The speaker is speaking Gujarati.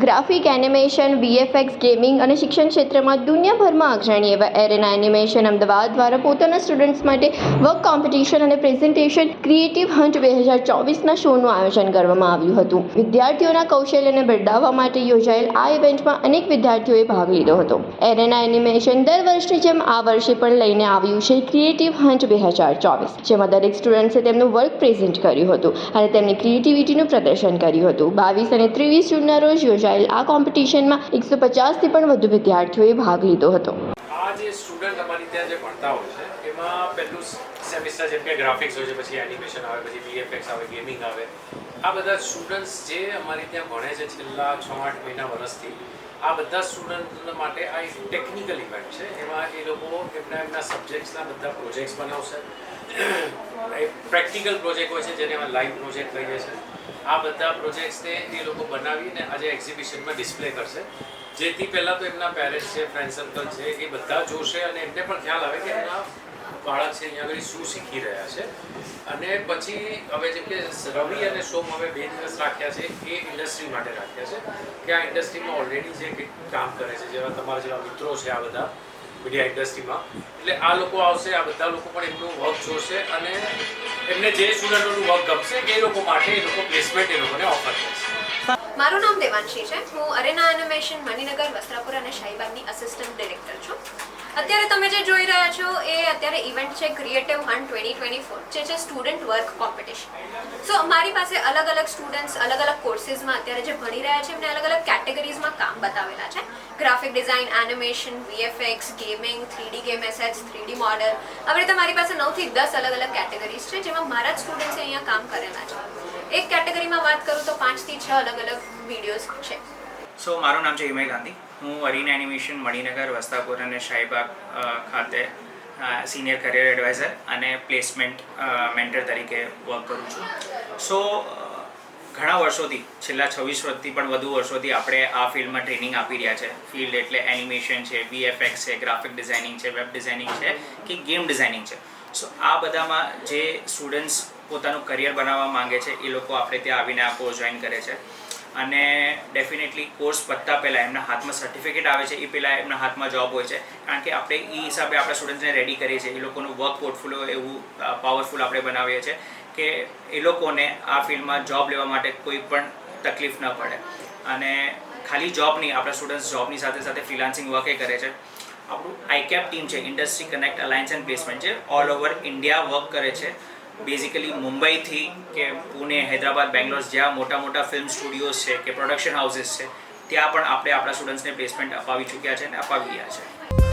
ગ્રાફિક એનિમેશન, VFX, ગેમિંગ અને શિક્ષણ ક્ષેત્રમાં દુનિયાભરમાં અગ્રણી એવા એરેના એનિમેશન અમદાવાદ દ્વારા પોતાના સ્ટુડન્ટ્સ માટે વર્ક કોમ્પિટિશન અને પ્રેઝન્ટેશન ક્રિએટિવ હન્ટ 2024ના શોનું આયોજન કરવામાં આવ્યું હતું. વિદ્યાર્થીઓના કૌશલ્યને બિરદાવવા માટે યોજાયેલ આ ઇવેન્ટમાં અનેક વિદ્યાર્થીઓએ ભાગ લીધો હતો. એરેના એનિમેશન દર વર્ષની જેમ આ વર્ષે પણ લઈને આવ્યું છે ક્રિએટિવ હન્ટ 2024, જેમાં દરેક સ્ટુડન્ટ્સે તેમનું વર્ક પ્રેઝન્ટ કર્યું હતું અને તેમની ક્રિએટિવિટીનું પ્રદર્શન કર્યું હતું. 22 અને 23 જૂનના રોજ યોજાયેલ આ કોમ્પિટિશનમાં 150થી પણ વધુ વિદ્યાર્થીઓએ ભાગ લીધો હતો. આ જે સ્ટુડન્ટ અમારી ત્યાં જે ભણતા હોય છે એમાં પહેલું સેમિસ્ટર જેમ કે ગ્રાફિક્સ હોય છે, પછી એનિમેશન આવે, પછી VFX આવે, ગેમિંગ આવે. આ બધા સ્ટુડન્ટ્સ જે અમારી ત્યાં ભણે છે છેલ્લા 6-8 મહિના વર્ષથી, આ બધા સ્ટુડન્ટ માટે આ એક ટેકનિકલ ઇવેન્ટ છે. એમાં એ લોકો એમના સબ્જેક્ટ્સના બધા પ્રોજેક્ટ્સ બનાવશે. પ્રેક્ટિકલ પ્રોજેક્ટ હોય છે જેને અમે લાઈવ પ્રોજેક્ટ કહીએ છીએ. આ બધા પ્રોજેક્ટ્સને એ લોકો બનાવીને આજે એક્ઝિબિશનમાં ડિસ્પ્લે કરશે, જેથી પહેલાં તો એમના પેરેન્ટ્સ છે, ફ્રેન્ડ સર્કલ છે, એ બધા જોશે અને એમને પણ ખ્યાલ આવે કે એમના બાળક છે અહીંયા આગળ શું શીખી રહ્યા છે. અને પછી હવે જેમ કે રવિ અને સોમ હવે 2 દિવસ રાખ્યા છે, એ ઇન્ડસ્ટ્રી માટે રાખ્યા છે કે આ ઇન્ડસ્ટ્રીમાં ઓલરેડી જે કામ કરે છે, જેવા તમારા જેવા મિત્રો છે આ બધા મીડિયા ઇન્ડસ્ટ્રીમાં, એટલે આ લોકો આવશે. આ બધા લોકો પણ એમનું વર્ક જોશે અને એમને જે સ્ટુડન્ટોનું વર્ક ગમશે એ લોકો માટે એ લોકો પ્લેસમેન્ટ એ લોકોને ઓફર કરશે. મારું નામ દેવાંશી છે. હું અરેના એનિમેશન મણિનગર, વસ્ત્રાપુર અને શાહીબાગની અસિસ્ટન્ટ ડિરેક્ટર છું. અત્યારે તમે જે જોઈ રહ્યા છો એ અત્યારે ઇવેન્ટ છે ક્રિએટિવ હન્ટ 2024, જે છે સ્ટુડન્ટ વર્ક કોમ્પિટિશન. સો મારી પાસે અલગ અલગ સ્ટુડન્ટ્સ અલગ અલગ કોર્સીસમાં અત્યારે જે ભણી રહ્યા છે એમને અલગ અલગ કેટેગરીઝમાં કામ બતાવેલા છે. Graphic design, animation, VFX, gaming, 3D game assets, 3D model, આવી રીતે મારી પાસે 9 થી 10 અલગ અલગ કેટેગરીઝ છે જેમાં મારા જ સ્ટુડન્ટ્સે અહીંયા કામ કરેલા છે. એક કેટેગરીમાં વાત કરું તો 5 થી 6 અલગ અલગ વિડીયોઝ છે. સો મારું નામ છે હિમેશ ગાંધી. હું અરીના એનિમેશન મણિનગર, વસ્ત્રાપુર અને શાહીબાગ ખાતે સિનિયર કરિયર એડવાઇઝર અને પ્લેસમેન્ટ મેન્ટર તરીકે વર્ક કરું છું. સો ઘણા વર્ષોથી, છેલ્લા 26 વર્ષથી પણ વધુ વર્ષોથી આપણે આ ફિલ્ડમાં ટ્રેનિંગ આપી રહ્યા છે. ફિલ્ડ એટલે એનિમેશન છે, VFX છે, ગ્રાફિક ડિઝાઇનિંગ છે, વેબ ડિઝાઇનિંગ છે કે ગેમ ડિઝાઇનિંગ છે. સો આ બધામાં જે સ્ટુડન્ટ્સ પોતાનું કરિયર બનાવવા માંગે છે એ લોકો આપણે ત્યાં આવીને આ કોર્સ જોઈન કરે છે. અને ડેફિનેટલી કોર્સ પતતા પહેલાં એમના હાથમાં સર્ટિફિકેટ આવે છે, એ પહેલાં એમના હાથમાં જોબ હોય છે. કારણ કે આપણે એ હિસાબે આપણા સ્ટુડન્ટ્સને રેડી કરીએ છીએ. એ લોકોનું વર્ક પોર્ટફોલિયો એવું પાવરફુલ આપણે બનાવીએ છીએ કે એ લોકોને આ ફિલ્ડમાં જોબ લેવા માટે કોઈ પણ તકલીફ ન પડે. અને ખાલી જોબ નહીં, આપણા સ્ટુડન્ટ્સ જોબની સાથે સાથે ફ્રીલાન્સિંગ વર્ક એ કરે છે. આપણું આઈકેપ ટીમ છે, industry connect alliance and placement છે, ઓલ ઓવર ઇન્ડિયા વર્ક કરે છે. બેઝિકલી મુંબઈથી કે પુણે, હૈદરાબાદ, બેંગ્લોર, જ્યાં મોટા મોટા ફિલ્મ સ્ટુડિયોઝ છે કે પ્રોડક્શન હાઉસીસ છે, ત્યાં પણ આપણે આપણા સ્ટુડન્ટ્સને પ્લેસમેન્ટ અપાવી ચૂક્યા છે અને અપાવી રહ્યા છે.